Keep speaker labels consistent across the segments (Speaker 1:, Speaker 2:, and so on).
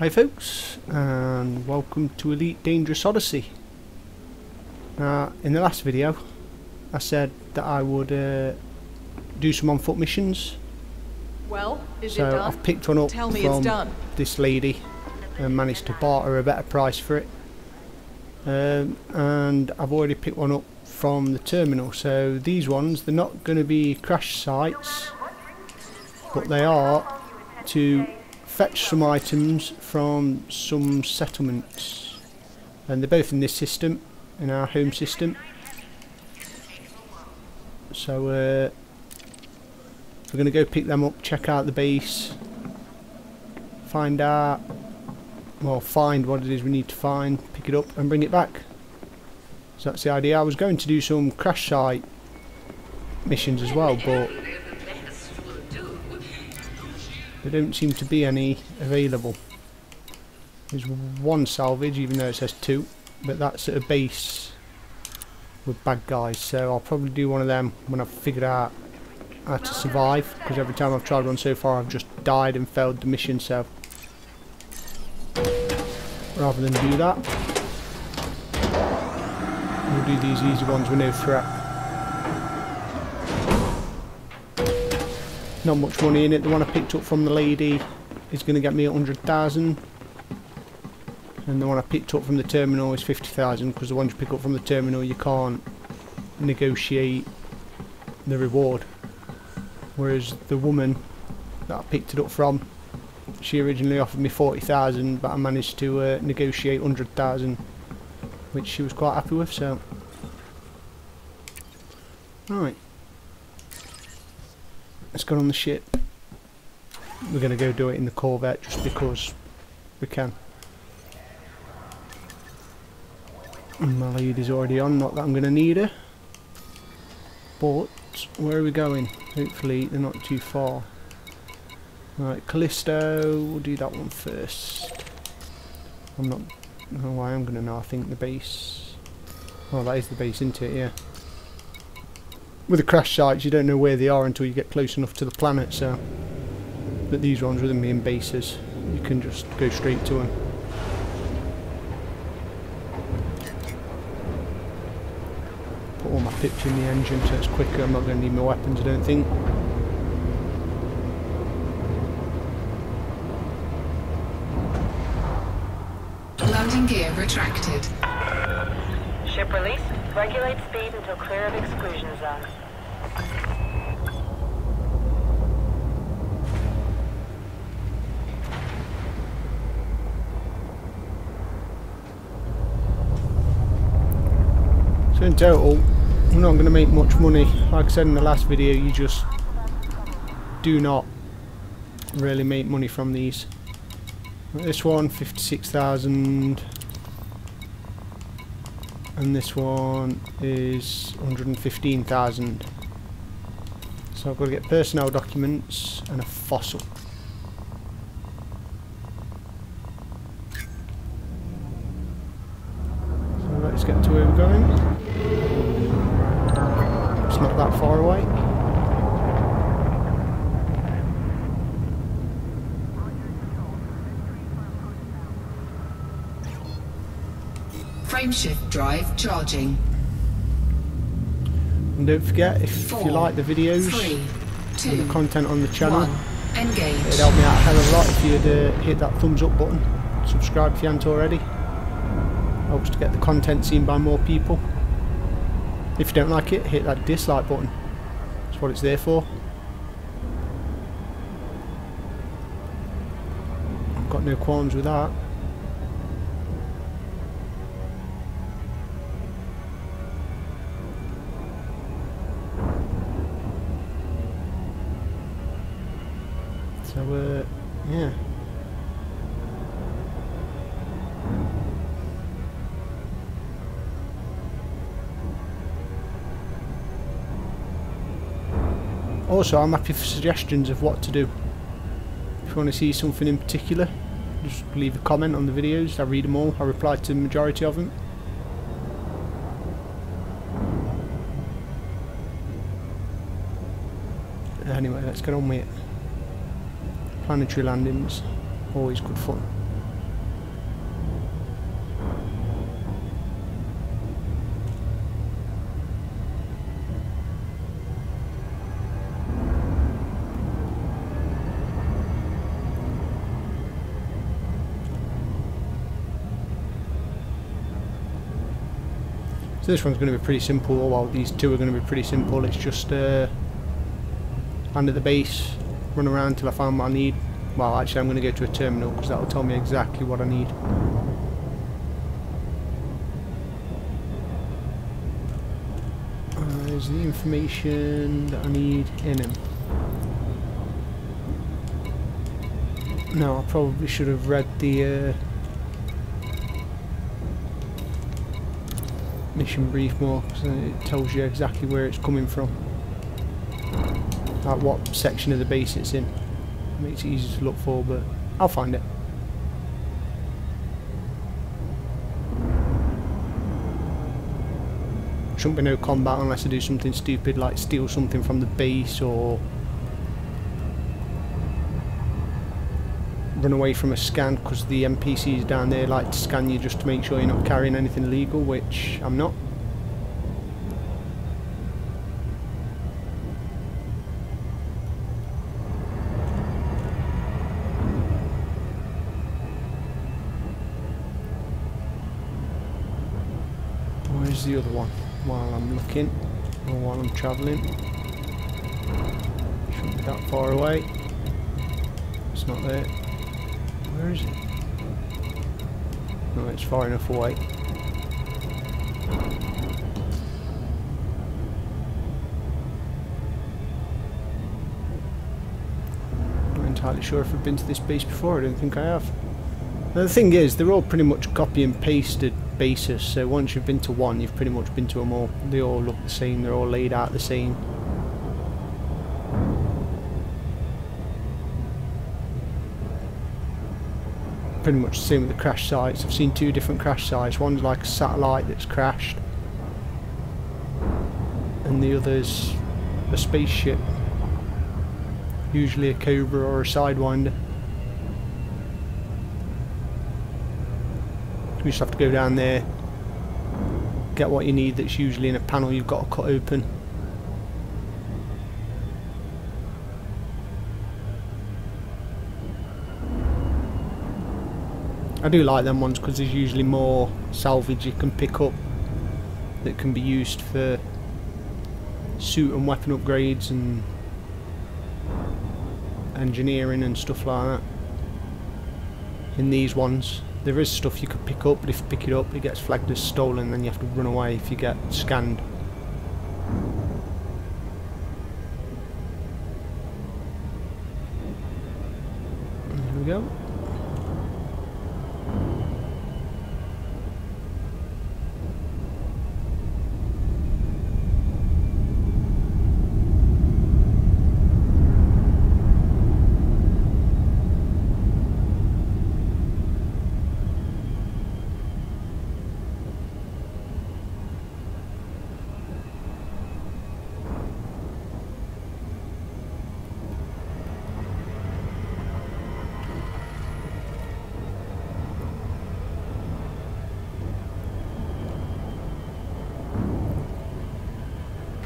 Speaker 1: Hi folks, and welcome to Elite Dangerous Odyssey. In the last video I said that I would do some on foot missions.
Speaker 2: Well, is
Speaker 1: so
Speaker 2: it done?
Speaker 1: I've picked one up
Speaker 2: Tell me
Speaker 1: from
Speaker 2: it's done.
Speaker 1: this lady and managed to barter a better price for it. And I've already picked one up from the terminal. So these ones, they're not going to be crash sites, but they are to fetch some items from some settlements, and they're both in this system, in our home system. So we're going to go pick them up, check out the base, find what it is we need to find, pick it up and bring it back. So that's the idea. I was going to do some crash site missions as well, but there don't seem to be any available. There's one salvage, even though it says two, but that's at a base with bad guys, so I'll probably do one of them when I've figured out how to survive, because every time I've tried one so far I've just died and failed the mission. So rather than do that, we'll do these easy ones with no threat. Not much money in it. The one I picked up from the lady is going to get me 100,000, and the one I picked up from the terminal is 50,000, because the ones you pick up from the terminal you can't negotiate the reward, whereas the woman that I picked it up from, she originally offered me 40,000, but I managed to negotiate 100,000, which she was quite happy with. So right, let's go on the ship. We're going to go do it in the Corvette just because we can. And my lady's already on, not that I'm going to need her. But where are we going? Hopefully they're not too far. Right, Callisto, we'll do that one first. I am going to know, I think the base. Oh, that is the base, isn't it? Yeah. With the crash sites, you don't know where they are until you get close enough to the planet, so. But these ones with the main bases, you can just go straight to them. Put all my pips in the engine so it's quicker. I'm not going to need my weapons, I don't think.
Speaker 3: Landing gear retracted.
Speaker 4: Ship release. Regulate speed until clear of exclusion zone.
Speaker 1: So in total, we're not going to make much money. Like I said in the last video, you just do not really make money from these. This one, 56,000. And this one is 115,000. So I've got to get personnel documents and a fossil. So let's get to where we're going. It's not that far away.
Speaker 3: Frameshift drive charging.
Speaker 1: And don't forget, if you like the videos
Speaker 3: 3, 2,
Speaker 1: and the content on the channel,
Speaker 3: 1, engage.
Speaker 1: it'd help me out a hell of a lot if you'd hit that thumbs up button. Subscribe if you haven't already. Helps to get the content seen by more people. If you don't like it, hit that dislike button. That's what it's there for. I've got no qualms with that. So yeah. Also, I'm happy for suggestions of what to do. If you want to see something in particular, just leave a comment on the videos. I read them all, I reply to the majority of them. Anyway, let's get on with it. Planetary landings, always good fun. So this one's going to be pretty simple. Well, these two are going to be pretty simple. It's just land at the base, run around till I find what I need. Well, actually I'm going to go to a terminal because that will tell me exactly what I need. There's the information that I need in him. No, I probably should have read the mission brief more, because it tells you exactly where it's coming from, like what section of the base it's in. It makes it easy to look for, but I'll find it. Shouldn't be no combat unless I do something stupid like steal something from the base or run away from a scan, because the NPCs down there like to scan you just to make sure you're not carrying anything illegal, which I'm not. Where's the other one? While I'm looking, or while I'm travelling. Shouldn't be that far away. It's not there. Where is it? No, it's far enough away. Not entirely sure if I've been to this base before. I don't think I have. Now the thing is, they're all pretty much copy and pasted bases, so once you've been to one, you've pretty much been to them all. They all look the same, they're all laid out the same. Pretty much the same with the crash sites. I've seen two different crash sites. One's like a satellite that's crashed, and the other's a spaceship, usually a Cobra or a Sidewinder. You just have to go down there, get what you need. That's usually in a panel you've got to cut open. I do like them ones because there's usually more salvage you can pick up that can be used for suit and weapon upgrades and engineering and stuff like that. In these ones there is stuff you could pick up, but if you pick it up it gets flagged as stolen, then you have to run away if you get scanned. There we go.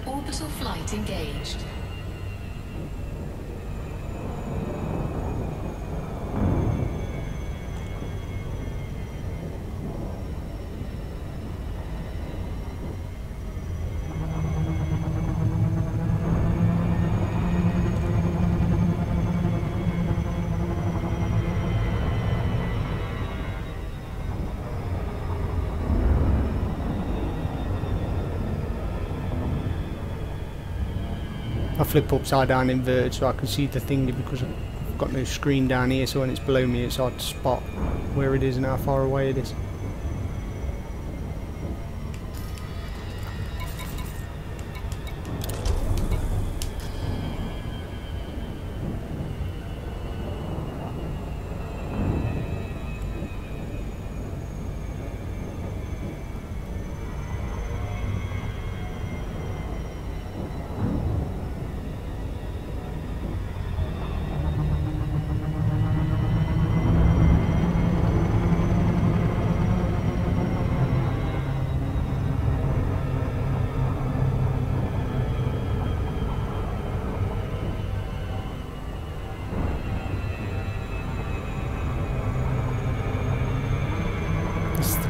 Speaker 3: Orbital flight engaged.
Speaker 1: I flip upside down inverted so I can see the thing, because I've got no screen down here, so when it's below me it's hard to spot where it is and how far away it is.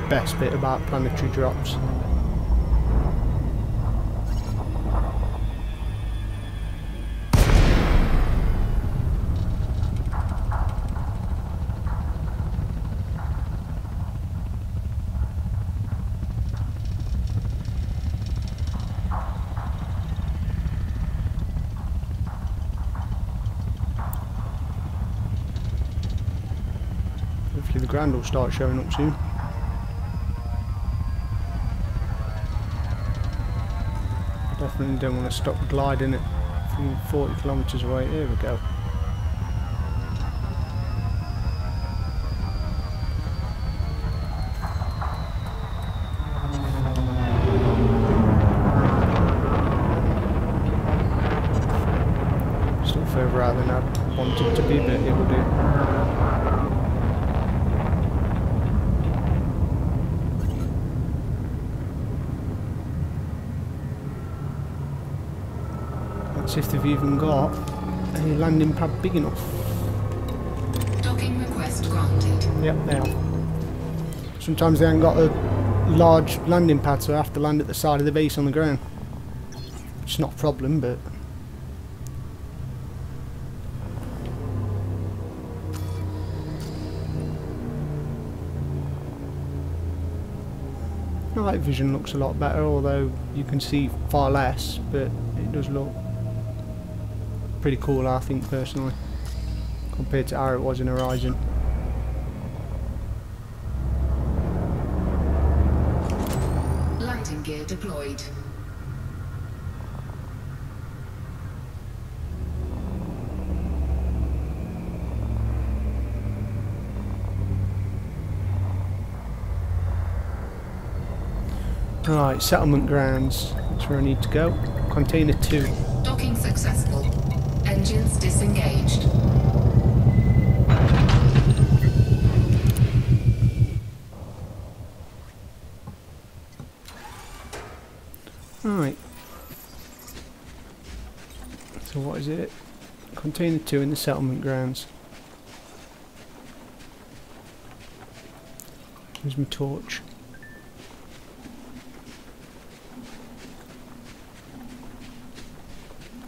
Speaker 1: Best bit about planetary drops. hopefully the ground will start showing up soon. Definitely don't want to stop gliding it from 40 kilometres away. Here we go. Still further out than I wanted to be, but it will do. If they've even got a landing pad big enough.
Speaker 3: Docking request granted.
Speaker 1: Yep, they are. Sometimes they haven't got a large landing pad, so I have to land at the side of the base on the ground. It's not a problem, but night vision looks a lot better, although you can see far less, but it does look pretty cool, I think, personally, compared to how it was in Horizon.
Speaker 3: Landing gear deployed.
Speaker 1: Right, settlement grounds. That's where I need to go. Container 2.
Speaker 3: Docking successful. Engines disengaged.
Speaker 1: Right. So what is it? Container 2 in the settlement grounds. Here's my torch.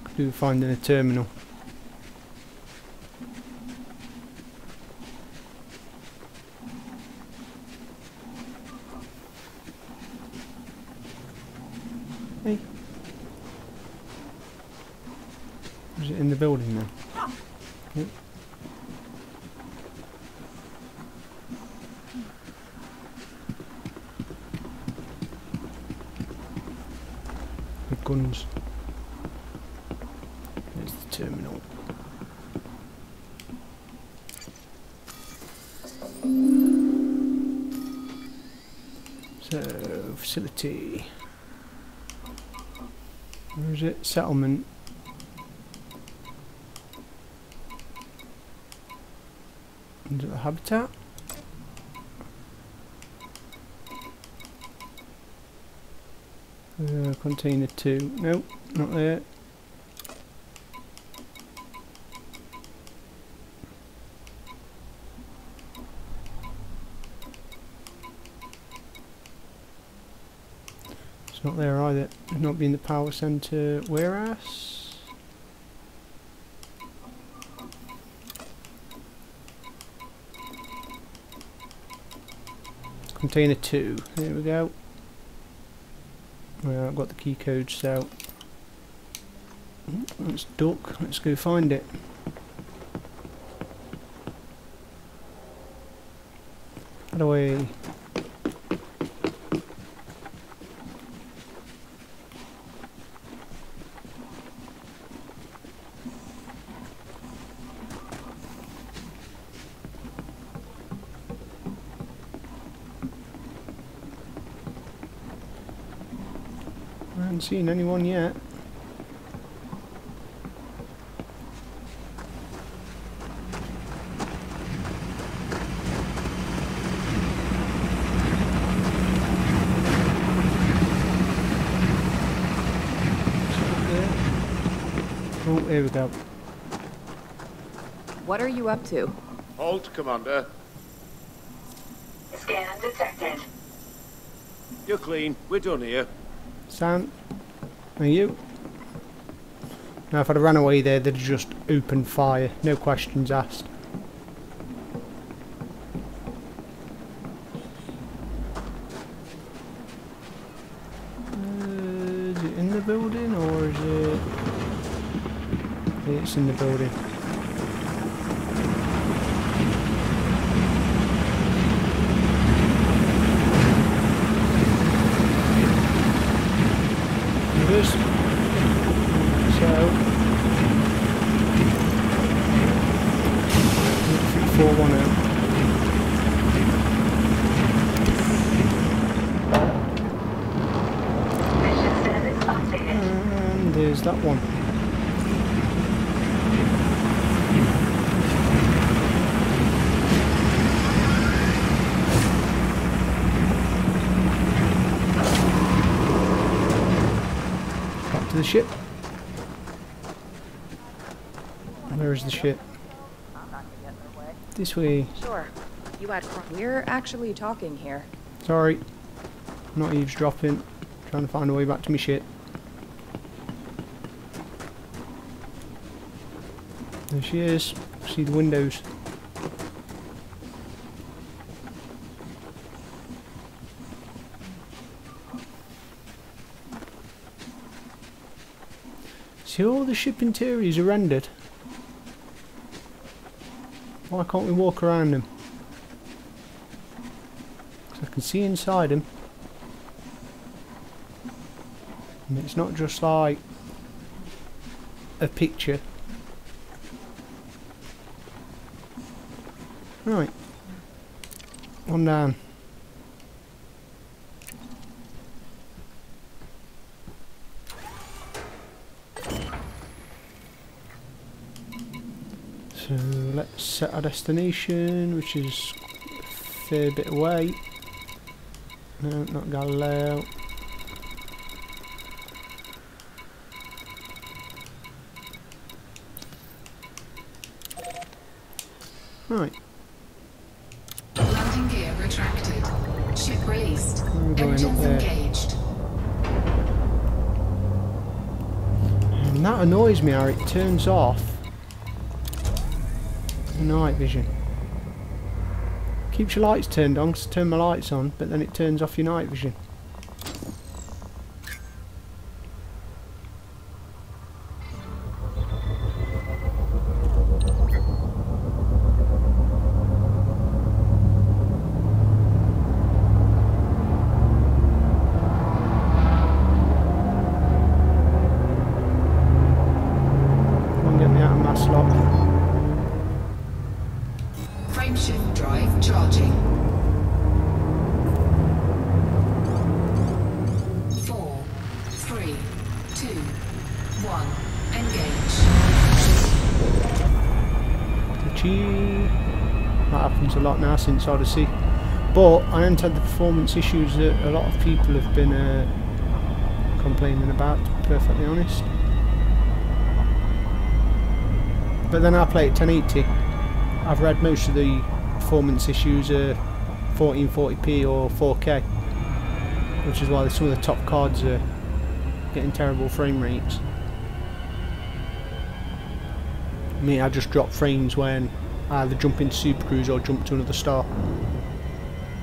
Speaker 1: Could do finding a terminal. Hey. Is it in the building now? Yep. With guns. There's the terminal. So, facility. Where is it? Settlement. Into the habitat. Container 2. Nope, not there. It's not there either. Not being the power center warehouse. Container 2. There we go. Well, I've got the key code, so let's duck. Let's go find it. How do I? I haven't seen anyone yet. Oh, here we go.
Speaker 2: What are you up to?
Speaker 5: Halt, Commander.
Speaker 4: Scan detected.
Speaker 5: You're clean. We're done here.
Speaker 1: Sam, are you? Now if I'd have ran away there, they'd have just opened fire. No questions asked. Is it in the building or is it... It's in the building. that one? Back to the ship. Where is the ship? This way.
Speaker 6: Sure. You had. We're actually talking here.
Speaker 1: Sorry. Not eavesdropping. Trying to find a way back to my ship. There she is. See the windows. See, all the ship interiors are rendered. Why can't we walk around them? 'Cause I can see inside them. And it's not just like a picture. Right. One down. So let's set our destination, which is a fair bit away. No, not Galileo. Right.
Speaker 3: Landing gear retracted. Ship released.
Speaker 1: We're going up
Speaker 3: Engines
Speaker 1: there.
Speaker 3: engaged.
Speaker 1: And that annoys me how it turns off the night vision. Keeps your lights turned on, 'cause I turn my lights on, but then it turns off your night vision. Get me out of my slot.
Speaker 3: Frameshift drive charging. 4, 3, 2, 1. Engage.
Speaker 1: Gee, that happens a lot now since Odyssey. But I haven't had the performance issues that a lot of people have been complaining about, to be perfectly honest. But then I play at 1080. I've read most of the performance issues are 1440p or 4K, which is why some of the top cards are getting terrible frame rates. Me, I just drop frames when I either jump into Super Cruise or jump to another star.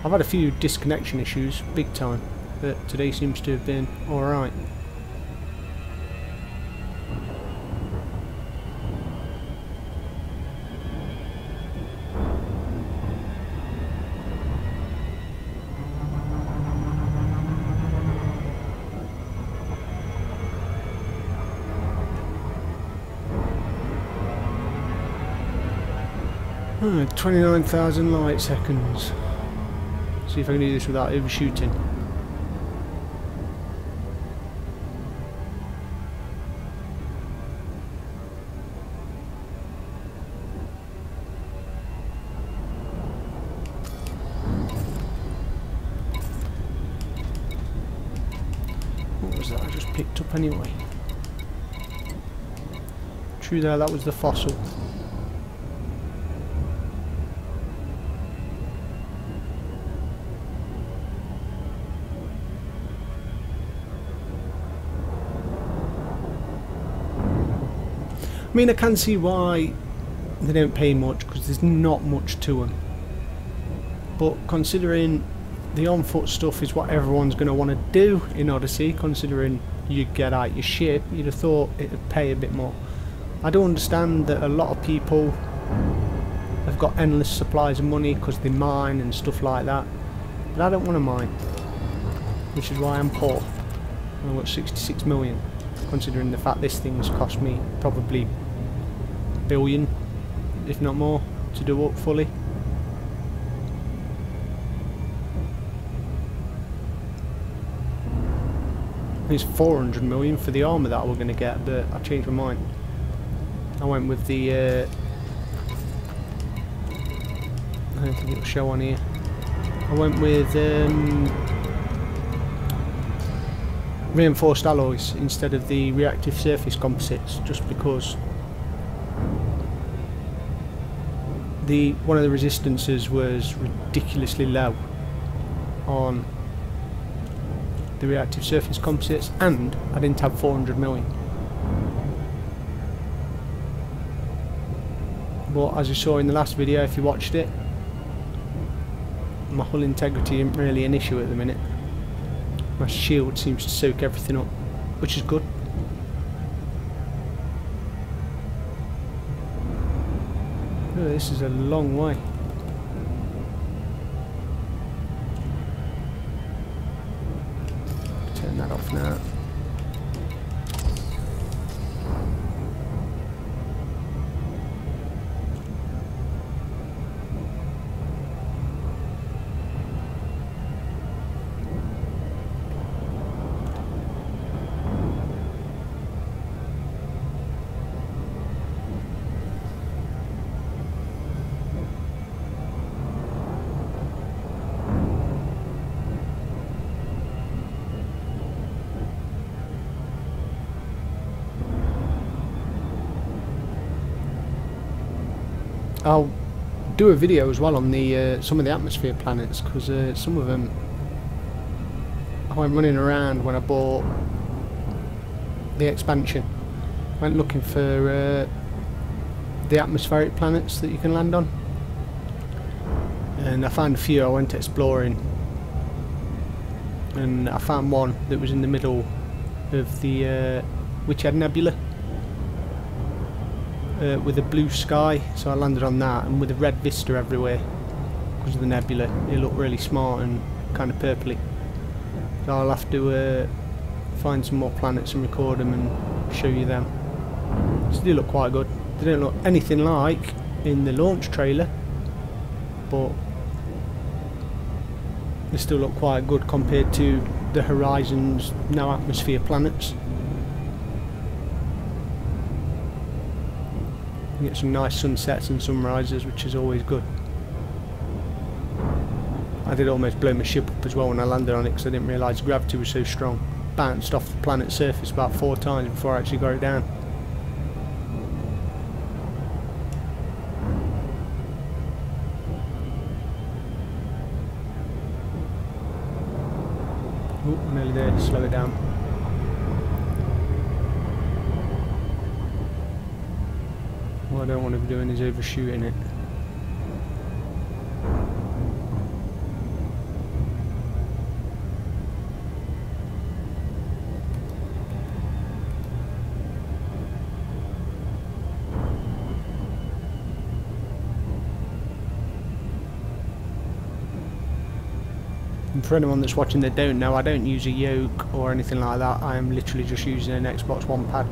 Speaker 1: I've had a few disconnection issues, big time, but today seems to have been alright. Oh, 29,000 light seconds. See if I can do this without overshooting. What was that I just picked up anyway? True there, that was the fossil. I mean, I can see why they don't pay much, because there's not much to them. But considering the on-foot stuff is what everyone's going to want to do in Odyssey, considering you get out your ship, you'd have thought it would pay a bit more. I do understand that a lot of people have got endless supplies of money because they mine and stuff like that, but I don't want to mine, which is why I'm poor. I've got 66 million, considering the fact this thing's cost me probably $1 billion, if not more, to do up fully. It's 400 million for the armour that we're going to get, but I changed my mind. I went with the I don't think it'll show on here. I went with reinforced alloys instead of the reactive surface composites, just because one of the resistances was ridiculously low on the reactive surface composites, and I didn't have 400 million. But as you saw in the last video, if you watched it, my hull integrity isn't really an issue at the minute. My shield seems to soak everything up, which is good. Oh, this is a long way. Turn that off now. I'll do a video as well on the some of the atmosphere planets, because some of them I went running around when I bought the expansion. I went looking for the atmospheric planets that you can land on, and I found a few. I went exploring, and I found one that was in the middle of the Witchhead Nebula, with a blue sky, so I landed on that, and with a red vista everywhere because of the nebula. It looked really smart and kind of purpley. So I'll have to find some more planets and record them and show you them. So they look quite good. They don't look anything like in the launch trailer, but they still look quite good compared to the Horizon's no atmosphere planets. You get some nice sunsets and sunrises, which is always good. I did almost blow my ship up as well when I landed on it, because I didn't realise gravity was so strong. Bounced off the planet's surface about 4 times before I actually got it down. Oh, nearly there. Slow it down. What I don't want to be doing is overshooting it. And for anyone that's watching that don't know, I don't use a yoke or anything like that. I am literally just using an Xbox One pad.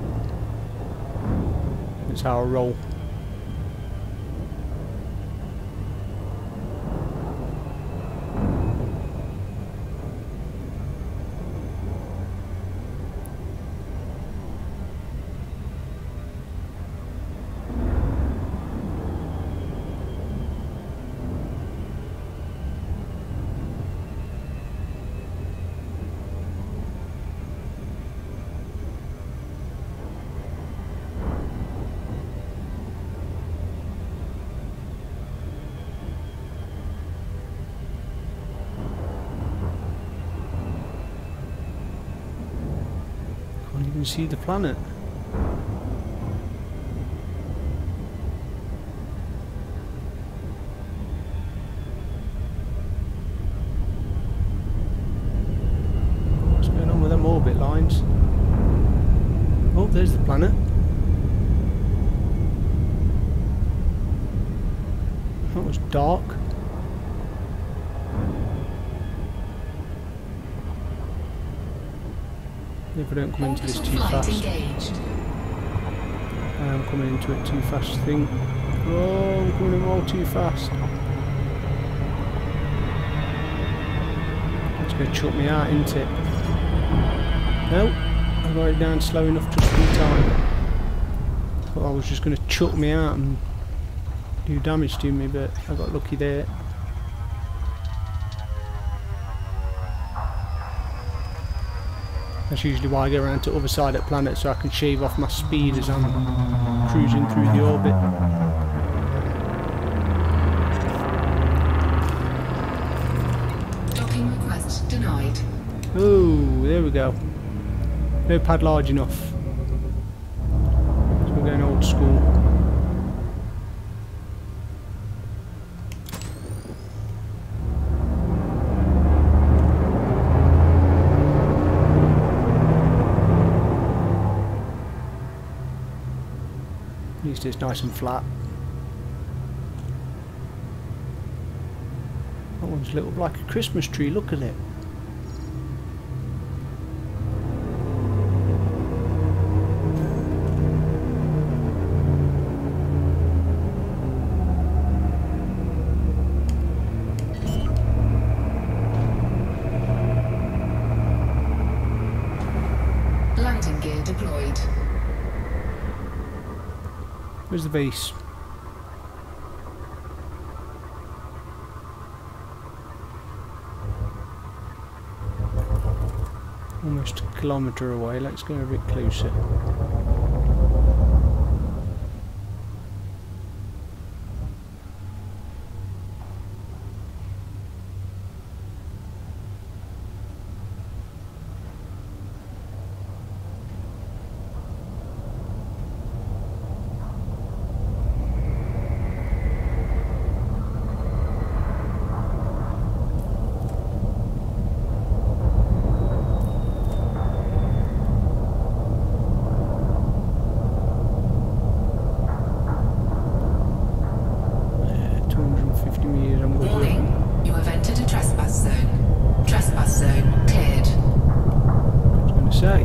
Speaker 1: That's how I roll. You can see the planet. What's going on with them orbit lines? Oh, there's the planet. That was dark. If I don't come into this too fast. I am coming into it too fast, I think. Oh, I'm coming in all too fast. It's going to chuck me out, isn't it? No, I got it down slow enough just in time. Thought I was just going to chuck me out and do damage to me, but I got lucky there. That's usually why I go around to the other side of the planet, so I can shave off my speed as I'm cruising through the orbit.
Speaker 3: Docking request denied.
Speaker 1: Oh, there we go. No pad large enough. So we're going old school. At least it's nice and flat. That one's lit up like a Christmas tree, look at it.
Speaker 3: Landing gear deployed.
Speaker 1: Where's the base? Almost a kilometre away, let's go a bit closer.
Speaker 3: Warning, you have entered a trespass zone. Trespass zone cleared.
Speaker 1: I was going to say.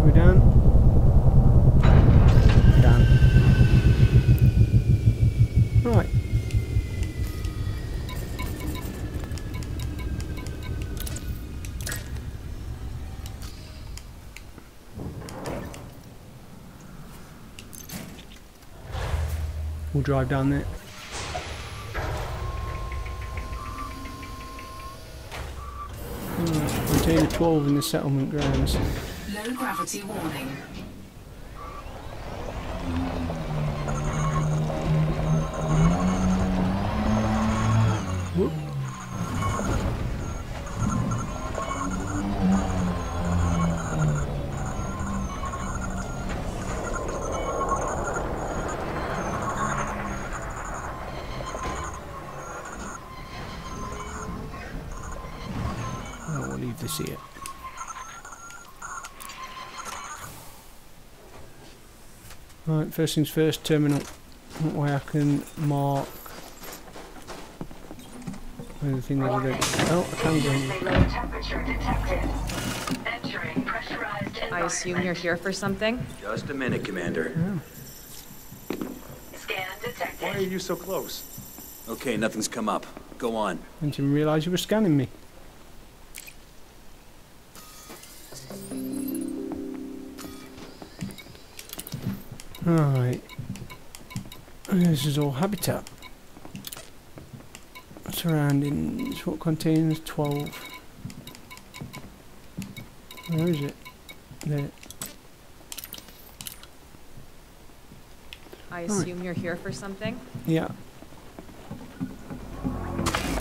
Speaker 1: We're down. Down. Right. We'll drive down there. Container 12 in the settlement grounds.
Speaker 3: Low gravity warning.
Speaker 1: Whoop. We'll leave this here. Right, first things first, terminal. That way I can mark the thing that I don't. Oh, I can go in.
Speaker 4: Low temperature detected. Entering pressurized
Speaker 6: I assume you're here for something?
Speaker 7: Just a minute, Commander.
Speaker 1: Yeah.
Speaker 4: Scan detected.
Speaker 8: Why are you so close?
Speaker 7: Okay, nothing's come up. Go on.
Speaker 1: Didn't even realise you were scanning me. Right. This is all habitat. Surroundings. What contains 12? Where is it? There.
Speaker 6: I assume you're here for something?
Speaker 1: Yeah.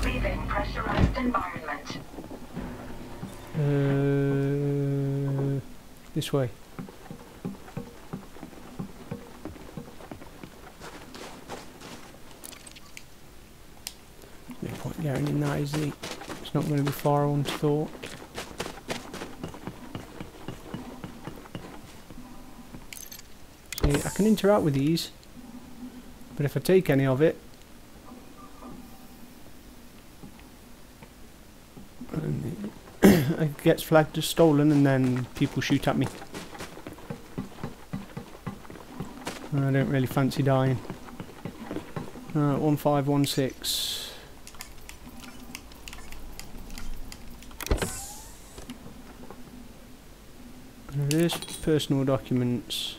Speaker 4: Leaving pressurized environment.
Speaker 1: This way. No point going in that, is it? It's not going to be far on thought. See, I can interact with these, but if I take any of it, it gets flagged as stolen, and then people shoot at me. I don't really fancy dying. 1516. personal documents.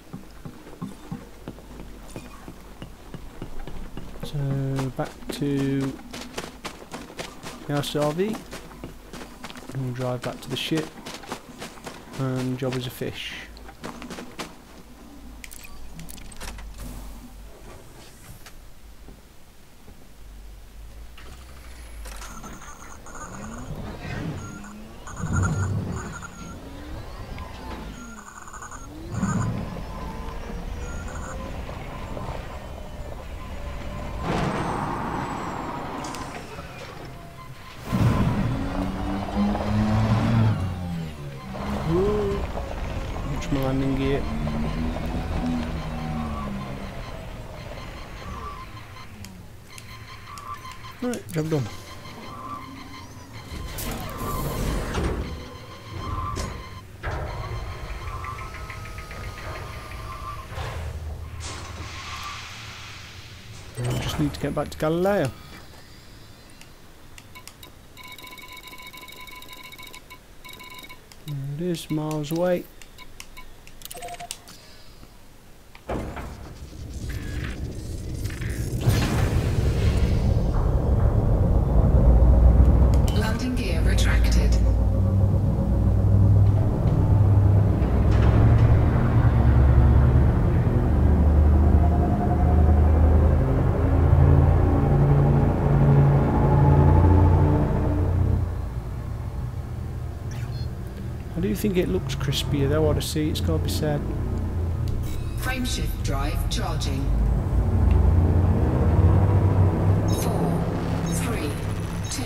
Speaker 1: So back to the RV. And we'll drive back to the ship. And job is a fish. Watch my landing gear. Right, job done. I just need to get back to Galileo. There it is, miles away.
Speaker 3: Landing gear retracted.
Speaker 1: I do think it looks crispier though, Odyssey, it's got to be said.
Speaker 3: Frameshift drive charging. 4, 3, 2,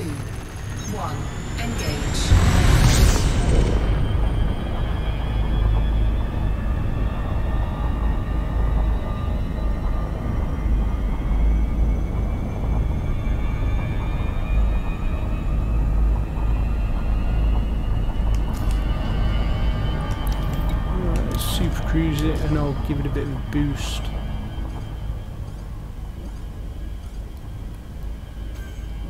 Speaker 3: 1. Engage.
Speaker 1: Super cruise it and I'll give it a bit of a boost.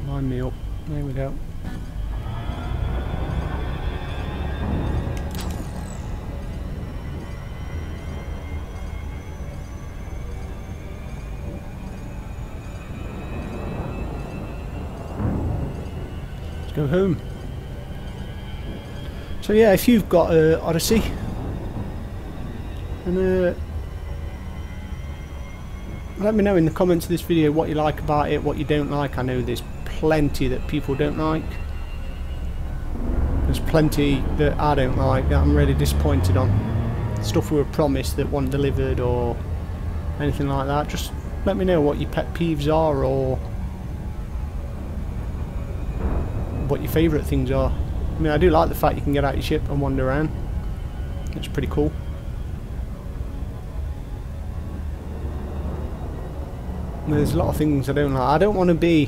Speaker 1: Line me up. There we go. Let's go home. So yeah, if you've got Odyssey, and let me know in the comments of this video what you like about it, what you don't like. I know there's plenty that people don't like. There's plenty that I don't like, that I'm really disappointed on. Stuff we were promised that wasn't delivered or anything like that. Just let me know what your pet peeves are or what your favourite things are. I mean, I do like the fact you can get out your ship and wander around. It's pretty cool. There's a lot of things I don't like. I don't want to be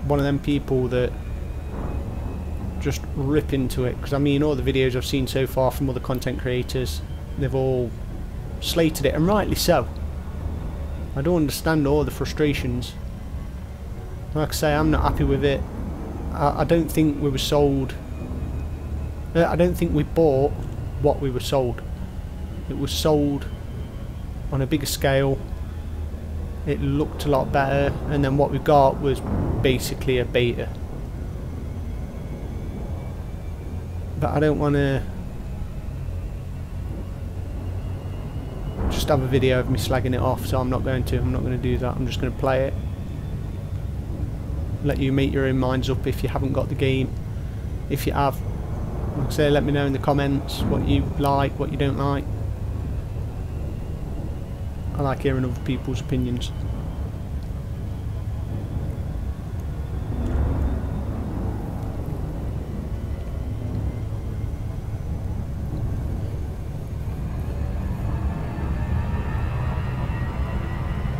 Speaker 1: one of them people that just rip into it, because I mean all the videos I've seen so far from other content creators, they've all slated it, and rightly so. I don't understand all the frustrations. Like I say, I'm not happy with it. I don't think we were sold. I don't think we bought what we were sold. It was sold on a bigger scale. It looked a lot better, and then what we got was basically a beta. But I don't want to just have a video of me slagging it off, so I'm not going to. I'm not going to do that. I'm just going to play it. Let you make your own minds up if you haven't got the game. If you have, like I say, let me know in the comments what you like, what you don't like. I like hearing other people's opinions.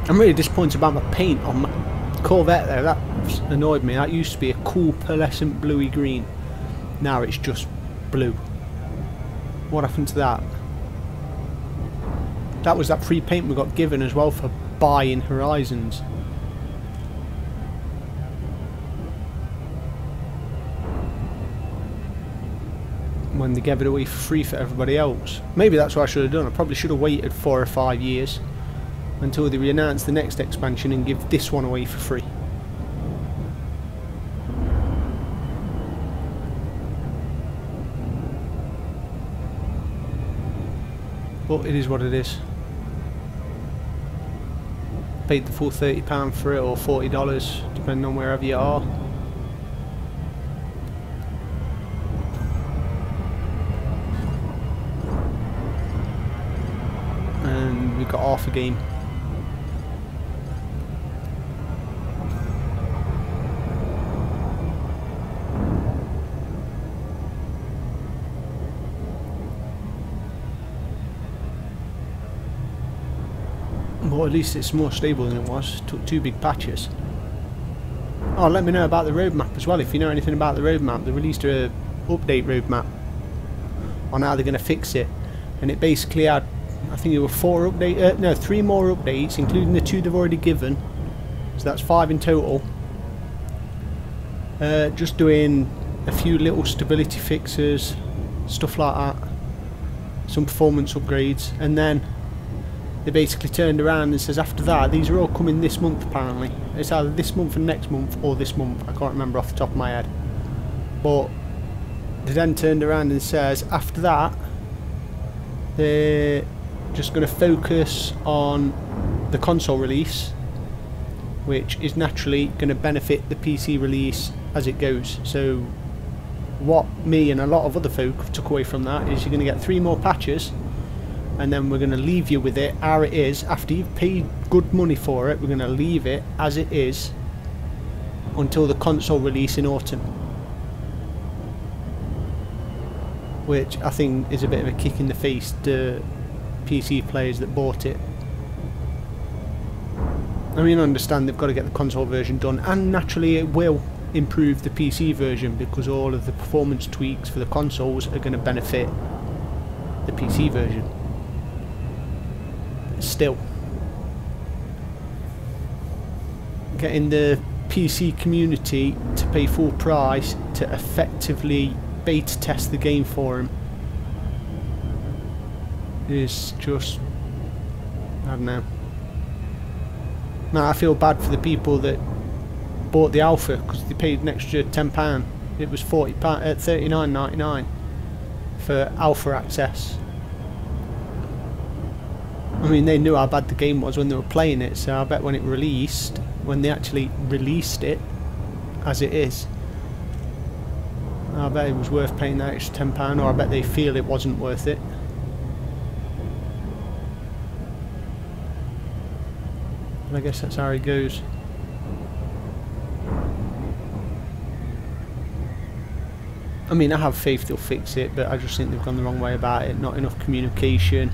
Speaker 1: I'm really disappointed about my paint on my Corvette there. That annoyed me. That used to be a cool pearlescent bluey green. Now it's just blue. What happened to that? That was that free paint we got given as well for buying Horizons. when they gave it away for free for everybody else. Maybe that's what I should have done. I probably should have waited 4 or 5 years until they re-announce the next expansion and give this one away for free. But it is what it is. Paid the full £30 for it, or $40 depending on wherever you are. And we've got half a game. But at least it's more stable than it was. It took 2 big patches. Oh, let me know about the roadmap as well if you know anything about the roadmap. They released a update roadmap on how they're going to fix it, and it basically had, I think there were 3 more updates, including the 2 they've already given, so that's 5 in total. Just doing a few little stability fixes, stuff like that, some performance upgrades, and then they basically turned around and says after that, these are all coming this month apparently. It's either this month and next month, or this month, I can't remember off the top of my head. But they then turned around and says after that, they're just going to focus on the console release, which is naturally going to benefit the PC release as it goes. So what me and a lot of other folk took away from that is you're going to get 3 more patches, and then we're going to leave you with it how it is. After you've paid good money for it, we're going to leave it as it is until the console release in autumn, which I think is a bit of a kick in the face to PC players that bought it. I mean, I understand they've got to get the console version done, and naturally it will improve the PC version because all of the performance tweaks for the consoles are going to benefit the PC version. Still, getting the PC community to pay full price to effectively beta test the game for him is just, I don't know. Now I feel bad for the people that bought the alpha because they paid an extra £10. It was £39.99 for alpha access. I mean, they knew how bad the game was when they were playing it, so I bet when it released, when they actually released it as it is, I bet it was worth paying that extra £10, or I bet they feel it wasn't worth it. But I guess that's how it goes. I mean, I have faith they'll fix it, but I just think they've gone the wrong way about it. Not enough communication.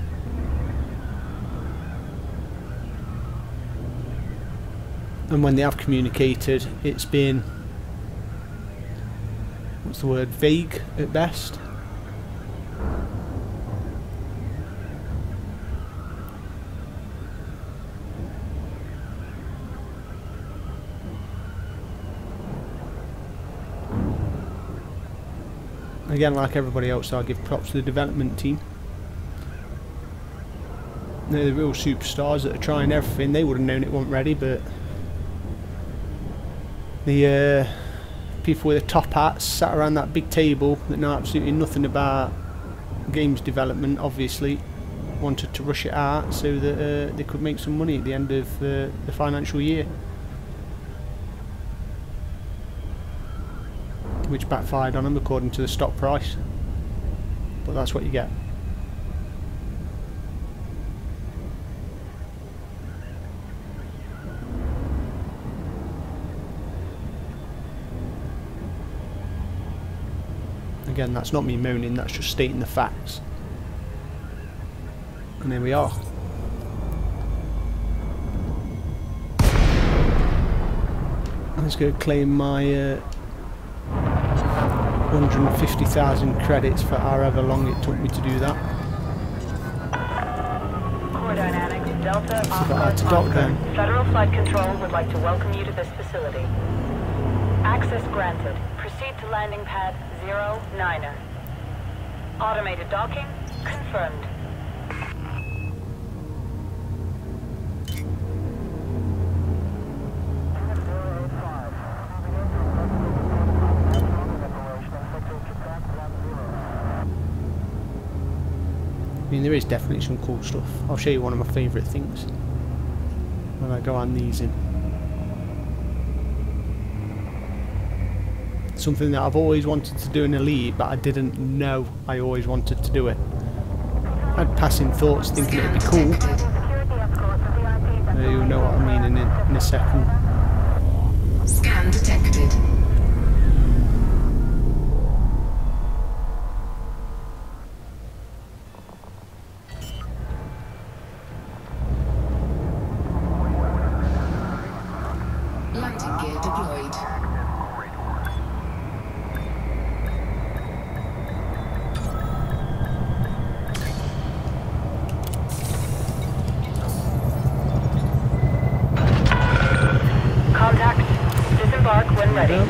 Speaker 1: And when they have communicated, it's been, what's the word, vague at best. Again, like everybody else, I'll give props to the development team. They're the real superstars that are trying everything. They would have known it wasn't ready, but the people with the top hats sat around that big table that know absolutely nothing about games development obviously wanted to rush it out so that they could make some money at the end of the financial year, which backfired on them according to the stock price, but that's what you get. Again, that's not me moaning, that's just stating the facts. And there we are. Let's go claim my 150,000 credits for however long it took me to do that.
Speaker 4: Core Dynamics, Delta,
Speaker 1: Forgot to dock then.
Speaker 4: Federal Flight Control would like to welcome you to this facility. Access granted. Proceed to landing pad 09er. Automated docking confirmed.
Speaker 1: I mean, there is definitely some cool stuff. I'll show you one of my favourite things when I go on these in. Something that I've always wanted to do in Elite, but I didn't know I always wanted to do it. I had passing thoughts thinking it'd be cool. You'll know what I mean in a second.
Speaker 3: Scan detected. Landing gear deployed.
Speaker 4: Contact. Disembark when ready.
Speaker 1: Yep.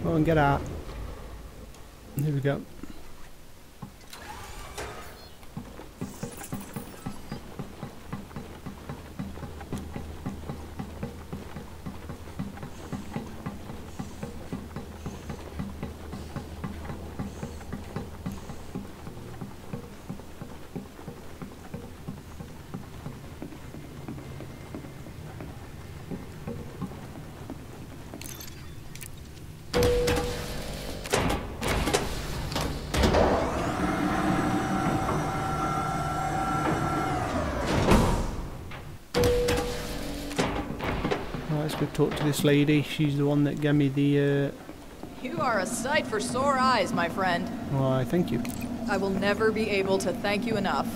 Speaker 1: Go and get out. Here we go. Let's go talk to this lady. She's the one that gave me the
Speaker 2: You are a sight for sore eyes, my friend.
Speaker 1: why, thank you.
Speaker 2: I will never be able to thank you enough.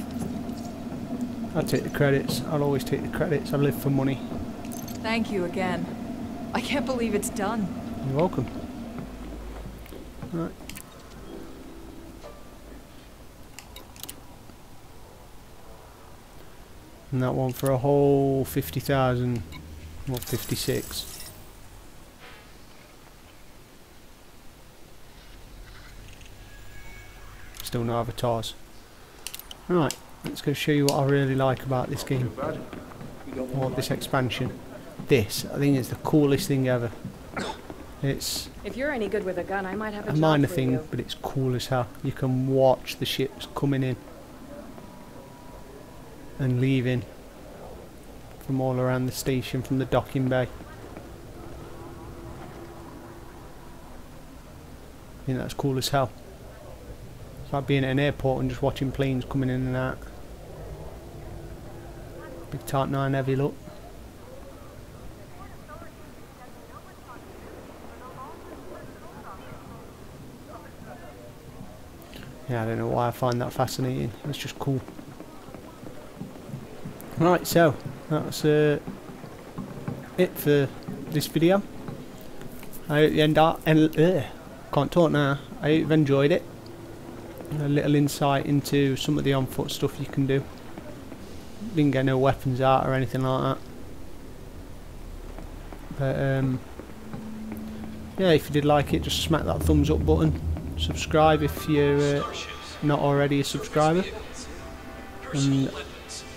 Speaker 1: I'll take the credits. I'll always take the credits. I live for money.
Speaker 2: Thank you again. I can't believe it's done.
Speaker 1: You're welcome. Right. And that one for a whole 50,000. Well, 56. Still no avatars. Right, let's go show you what I really like about this game. Or this expansion. This, I think, is the coolest thing ever. It's
Speaker 6: If you're any good with a gun, I might have a
Speaker 1: a
Speaker 6: job
Speaker 1: minor
Speaker 6: for
Speaker 1: thing,
Speaker 6: you.
Speaker 1: but it's cool as hell. You can watch the ships coming in and leaving from all around the station, from the docking bay. I think that's cool as hell. It's like being at an airport and just watching planes coming in and out. Big Type 9 heavy look. Yeah, I don't know why I find that fascinating. It's just cool. Right, so that's it for this video. I hope you can't talk now. I hope you've enjoyed it. A little insight into some of the on foot stuff you can do. Didn't get no weapons out or anything like that. But yeah, if you did like it, just smack that thumbs up button. Subscribe if you're not already a subscriber. And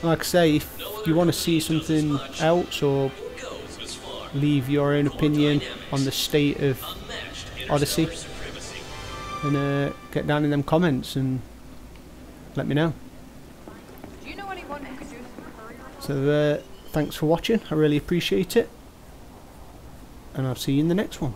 Speaker 1: like I say, if you want to see something else or leave your own opinion on the state of Odyssey, then get down in them comments and let me know.
Speaker 2: Do you know anyone who could use some courier?
Speaker 1: So thanks for watching, I really appreciate it, and I'll see you in the next one.